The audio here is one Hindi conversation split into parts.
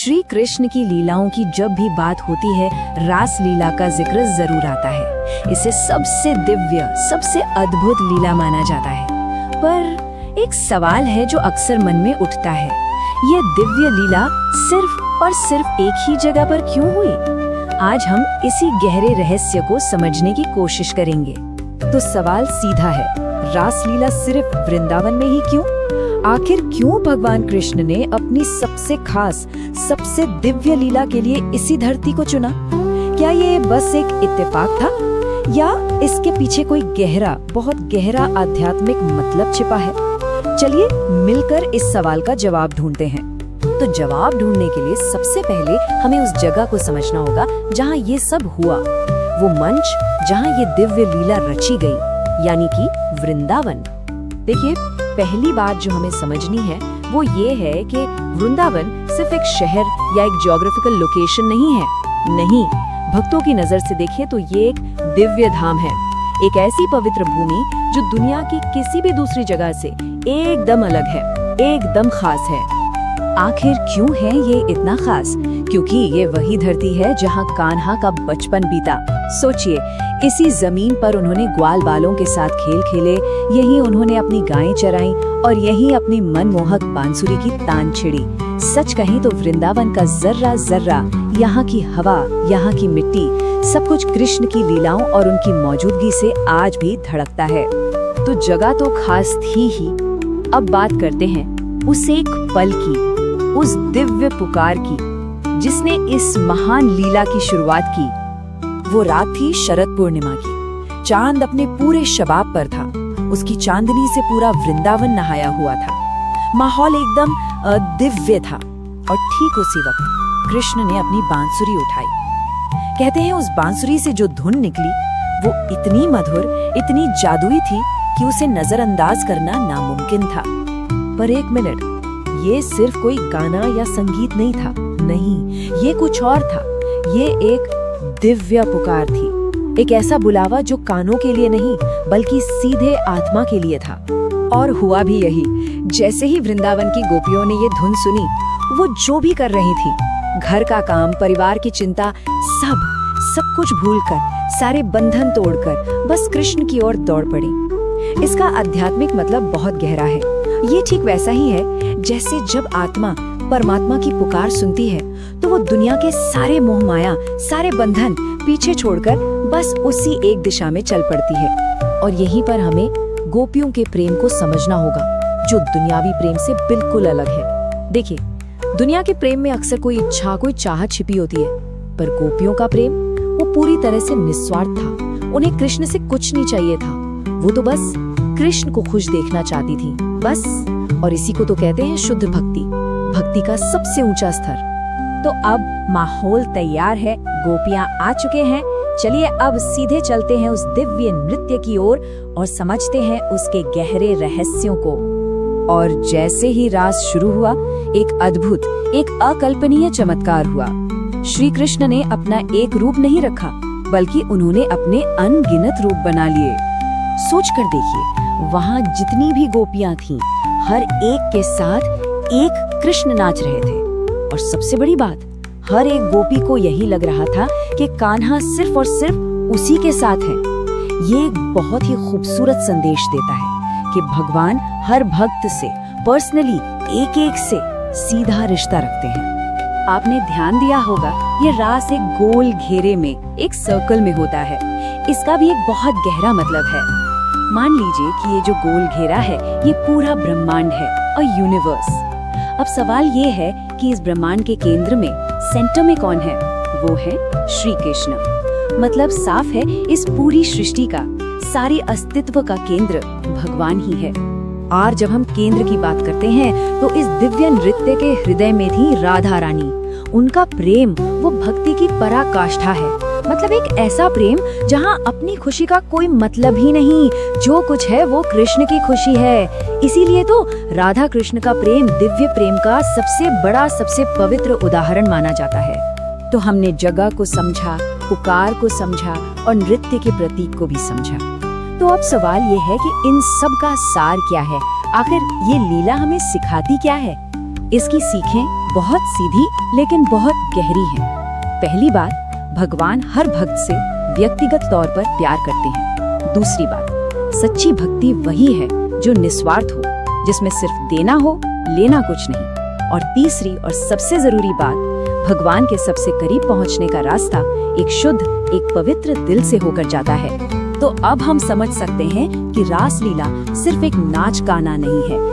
श्री कृष्ण की लीलाओं की जब भी बात होती है, रास लीला का जिक्र जरूर आता है। इसे सबसे दिव्य, सबसे अद्भुत लीला माना जाता है। पर एक सवाल है जो अक्सर मन में उठता है, ये दिव्य लीला सिर्फ और सिर्फ एक ही जगह पर क्यों हुई? आज हम इसी गहरे रहस्य को समझने की कोशिश करेंगे। तो सवाल सीधा है, रास लीला सिर्फ वृंदावन में ही क्यों? आखिर क्यों भगवान कृष्ण ने अपनी सबसे खास, सबसे दिव्य लीला के लिए इसी धरती को चुना? क्या ये बस एक इत्तेफाक था या इसके पीछे कोई गहरा, बहुत गहरा आध्यात्मिक मतलब छिपा है? चलिए मिलकर इस सवाल का जवाब ढूंढते हैं। तो जवाब ढूंढने के लिए सबसे पहले हमें उस जगह को समझना होगा जहाँ ये सब हुआ, वो मंच जहाँ ये दिव्य लीला रची गई, यानी कि वृंदावन। देखिए, पहली बात जो हमें समझनी है वो ये है कि वृंदावन सिर्फ एक शहर या एक ज्योग्राफिकल लोकेशन नहीं है। नहीं, भक्तों की नजर से देखें तो ये एक दिव्य धाम है, एक ऐसी पवित्र भूमि जो दुनिया की किसी भी दूसरी जगह से एकदम अलग है, एकदम खास है। आखिर क्यों है ये इतना खास? क्योंकि ये वही धरती है जहाँ कान्हा का बचपन बीता। सोचिए, इसी जमीन पर उन्होंने ग्वाल बालों के साथ खेल खेले, यही उन्होंने अपनी गायें चराई और यही अपनी मनमोहक बांसुरी की तान छिड़ी। सच कहें तो वृंदावन का जर्रा जर्रा, यहाँ की हवा, यहाँ की मिट्टी, सब कुछ कृष्ण की लीलाओं और उनकी मौजूदगी से आज भी धड़कता है। तो जगह तो खास थी ही। अब बात करते हैं उस एक पल की, उस दिव्य पुकार की जिसने इस महान लीला की शुरुआत की। वो रात थी शरद पूर्णिमा की। चांद अपने पूरे शबाब पर था। उसकी चांदनी से पूरा वृंदावन नहाया हुआ था। माहौल एकदम दिव्य था। और ठीक उसी वक्त कृष्ण ने अपनी बांसुरी उठाई। कहते हैं उस बांसुरी से जो धुन निकली वो इतनी मधुर, इतनी जादुई थी कि उसे नजरअंदाज करना नामुमकिन था। पर एक मिनट, ये सिर्फ कोई गाना या संगीत नहीं था। नहीं, ये कुछ और था। ये एक दिव्य पुकार थी, एक ऐसा बुलावा जो कानों के लिए नहीं बल्कि सीधे आत्मा के लिए था। और हुआ भी यही। जैसे ही वृंदावन की गोपियों ने ये धुन सुनी, वो जो भी कर रही थी, घर का काम, परिवार की चिंता, सब कुछ भूलकर, सारे बंधन तोड़कर बस कृष्ण की ओर दौड़ पड़ी। इसका आध्यात्मिक मतलब बहुत गहरा है। ये ठीक वैसा ही है जैसे जब आत्मा परमात्मा की पुकार सुनती है तो वो दुनिया के सारे मोह माया, सारे बंधन पीछे छोड़कर बस उसी एक दिशा में चल पड़ती है। और यहीं पर हमें गोपियों के प्रेम को समझना होगा, जो दुनियावी प्रेम से बिल्कुल अलग है। देखिए, दुनिया के प्रेम में अक्सर कोई इच्छा, कोई चाहत छिपी होती है, पर गोपियों का प्रेम वो पूरी तरह से निस्वार्थ था। उन्हें कृष्ण से कुछ नहीं चाहिए था, वो तो बस कृष्ण को खुश देखना चाहती थी, बस। और इसी को तो कहते हैं शुद्ध भक्ति, भक्ति का सबसे ऊंचा स्तर। तो अब माहौल तैयार है, गोपियां आ चुके हैं। चलिए अब सीधे चलते हैं उस दिव्य नृत्य की ओर और समझते हैं उसके गहरे रहस्यों को। और जैसे ही रास शुरू हुआ, एक अद्भुत, एक अकल्पनीय चमत्कार हुआ। श्री कृष्ण ने अपना एक रूप नहीं रखा, बल्कि उन्होंने अपने अनगिनत रूप बना लिए। सोच कर देखिए, वहाँ जितनी भी गोपियां थीं, हर एक के साथ एक कृष्ण नाच रहे थे। और सबसे बड़ी बात, हर एक गोपी को यही लग रहा था कि कान्हा सिर्फ और सिर्फ उसी के साथ है। ये एक बहुत ही खूबसूरत संदेश देता है कि भगवान हर भक्त से पर्सनली, एक एक से सीधा रिश्ता रखते हैं। आपने ध्यान दिया होगा, ये रास एक गोल घेरे में, एक सर्कल में होता है। इसका भी एक बहुत गहरा मतलब है। मान लीजिए कि ये जो गोल घेरा है, ये पूरा ब्रह्मांड है, अ यूनिवर्स। अब सवाल ये है कि इस ब्रह्मांड के केंद्र में, सेंटर में कौन है? वो है श्री कृष्ण। मतलब साफ है, इस पूरी सृष्टि का, सारी अस्तित्व का केंद्र भगवान ही है। और जब हम केंद्र की बात करते हैं तो इस दिव्य नृत्य के हृदय में थी राधा रानी। उनका प्रेम वो भक्ति की पराकाष्ठा है। मतलब एक ऐसा प्रेम जहाँ अपनी खुशी का कोई मतलब ही नहीं, जो कुछ है वो कृष्ण की खुशी है। इसीलिए तो राधा कृष्ण का प्रेम दिव्य प्रेम का सबसे बड़ा, सबसे पवित्र उदाहरण माना जाता है। तो हमने जगह को समझा, पुकार को समझा और नृत्य के प्रतीक को भी समझा। तो अब सवाल ये है कि इन सब का सार क्या है? आखिर ये लीला हमें सिखाती क्या है? इसकी सीखें बहुत सीधी लेकिन बहुत गहरी है। पहली बात, भगवान हर भक्त से व्यक्तिगत तौर पर प्यार करते हैं। दूसरी बात, सच्ची भक्ति वही है जो निस्वार्थ हो, जिसमें सिर्फ देना हो, लेना कुछ नहीं। और तीसरी और सबसे जरूरी बात, भगवान के सबसे करीब पहुंचने का रास्ता एक शुद्ध, एक पवित्र दिल से होकर जाता है। तो अब हम समझ सकते हैं कि रासलीला सिर्फ एक नाच गाना नहीं है,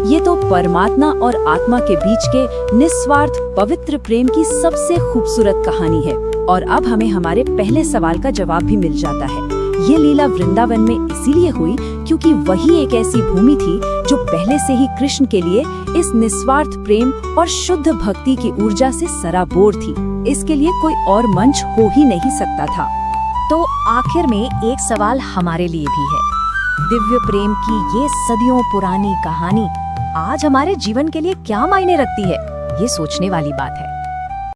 ये तो परमात्मा और आत्मा के बीच के निस्वार्थ पवित्र प्रेम की सबसे खूबसूरत कहानी है। और अब हमें हमारे पहले सवाल का जवाब भी मिल जाता है। ये लीला वृंदावन में इसीलिए हुई क्योंकि वही एक ऐसी भूमि थी जो पहले से ही कृष्ण के लिए इस निस्वार्थ प्रेम और शुद्ध भक्ति की ऊर्जा से सराबोर थी। इसके लिए कोई और मंच हो ही नहीं सकता था। तो आखिर में एक सवाल हमारे लिए भी है। दिव्य प्रेम की ये सदियों पुरानी कहानी आज हमारे जीवन के लिए क्या मायने रखती है? ये सोचने वाली बात है।